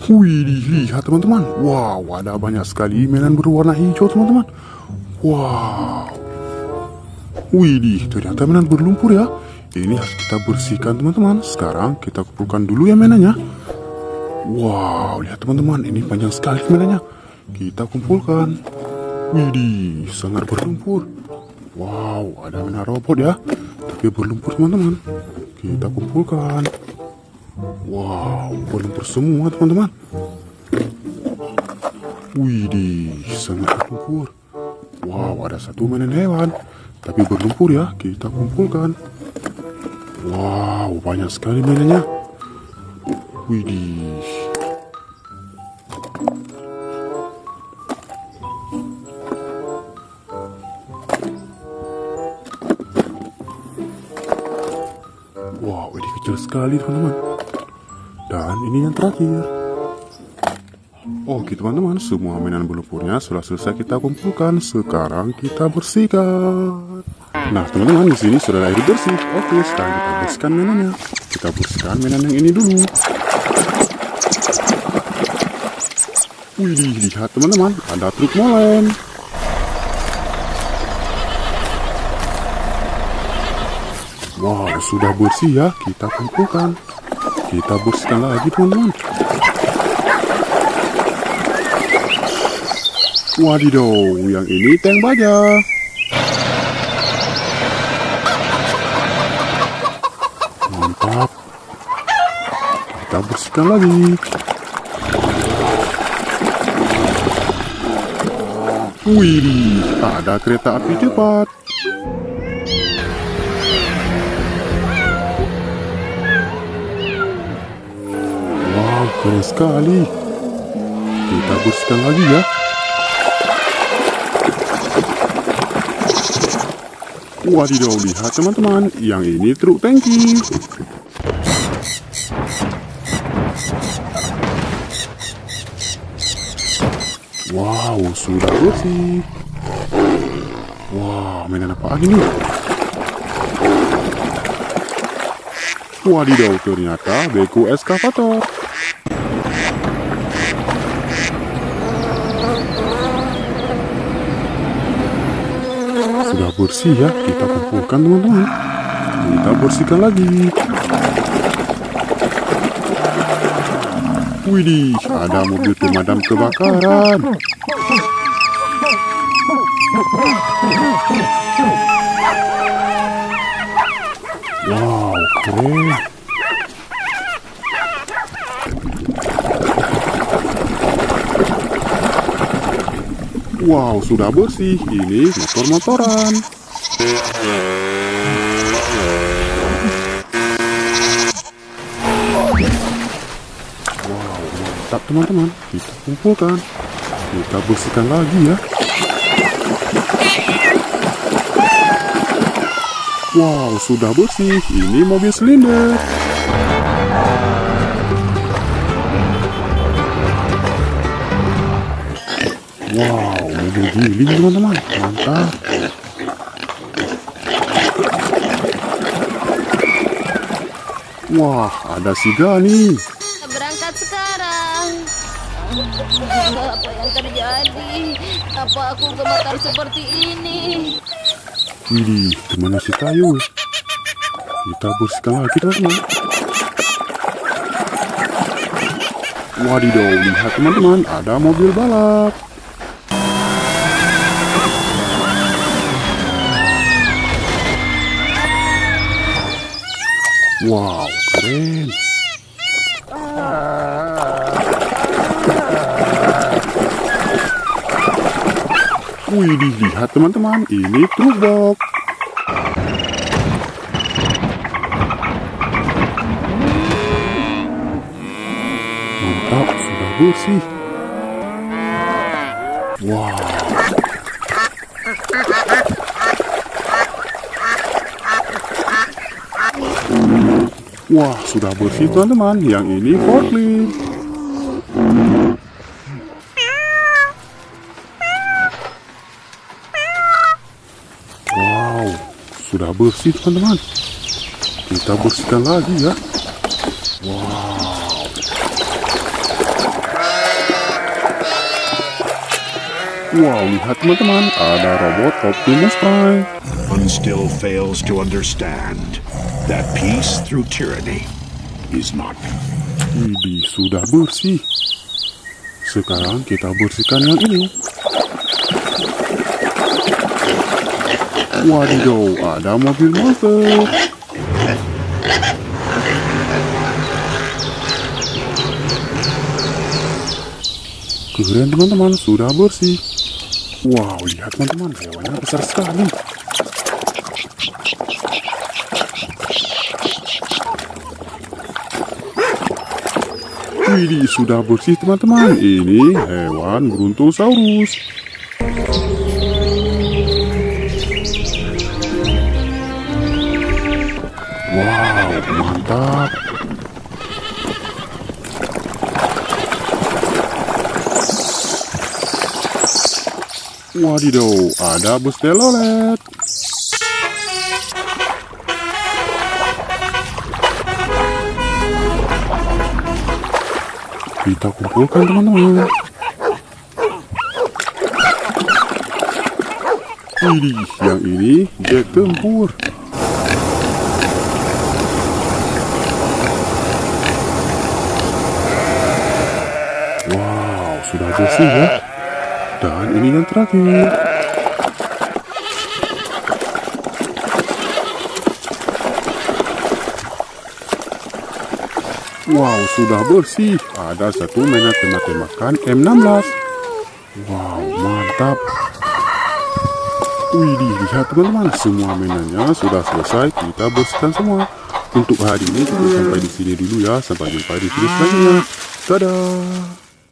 Wih, lihat teman-teman. Wow, ada banyak sekali mainan berwarna hijau teman-teman. Wow. Wih, ternyata mainan berlumpur ya. Ini harus kita bersihkan teman-teman. Sekarang kita kumpulkan dulu ya mainannya. Wow, lihat teman-teman, ini panjang sekali mainannya. Kita kumpulkan. Wih, sangat berlumpur. Wow, ada mainan robot ya, tapi berlumpur teman-teman. Kita kumpulkan. Wow, berlumpur semua teman-teman. Wih, sangat berlumpur. Wow, ada satu mainan hewan, tapi berlumpur ya. Kita kumpulkan. Wow, banyak sekali mainannya. Widih. Wow, ini kecil sekali teman-teman. Dan ini yang terakhir. Oke teman-teman, semua mainan berlumpurnya sudah selesai kita kumpulkan. Sekarang kita bersihkan. Nah teman-teman, di sini sudah ada air bersih. Oke, sekarang kita bersihkan mainannya. Kita bersihkan mainan yang ini dulu. Wih, lihat teman-teman, ada truk molen. Wow, sudah bersih ya. Kita kumpulkan. Kita bersihkan lagi teman-teman. Wadidaw, yang ini tank baja. Mantap. Kita bersihkan lagi. Wih, ada kereta api cepat. Wow, keren sekali. Kita bersihkan lagi ya. Wadidaw, lihat teman-teman, yang ini truk tangki. Wow, sudah bersih. Wah, mainan apa lagi nih? Wadidaw, ternyata beko eskavator. Sudah bersih ya, kita kumpulkan teman-teman. Kita bersihkan lagi. Widih, ada mobil pemadam kebakaran. Wow, keren. Wow, sudah bersih. Ini motor-motoran. Wow, mantap teman-teman. Kita kumpulkan. Kita bersihkan lagi ya. Wow, sudah bersih. Ini mobil silinder. Wow, mobil giling teman-teman. Mantap. Wah, ada Siga nih. Berangkat sekarang. Apa yang terjadi? Apa aku gemetar seperti ini? Widih, kemana si kayu? Kita bersihkan lagi teman-teman. Wadidaw, lihat teman-teman, ada mobil balap. Wow, keren. Wih, lihat teman-teman, ini truk box. Mantap, sudah bersih. Wow. Wah, sudah bersih teman-teman. Yang ini forklift. Wow, sudah bersih teman-teman. Kita bersihkan lagi ya. Wow. Wow, lihat teman-teman, ada robot Optimus Prime. One still fails to understand that peace through tyranny is not. Widih, sudah bersih. Sekarang kita bersihkan yang ini. Wadidaw, ada mobil monster. Keren teman-teman, sudah bersih. Wow, lihat teman-teman, hewannya besar sekali. Widih, sudah bersih teman-teman. Ini hewan Brontosaurus. Wow, mantap. Wadidaw, ada bus telolet. Kita kumpulkan teman-teman. Widih, yang ini jet tempur. Wow, sudah bersih ya. Dan ini yang terakhir. Wow, sudah bersih. Ada satu mainan tembak-tembakan M16. Wow, mantap. Widih, lihat teman-teman, semua mainannya sudah selesai. Kita bersihkan semua. Untuk hari ini cukup sampai di sini dulu ya. Sampai jumpa di video selanjutnya. Dadah.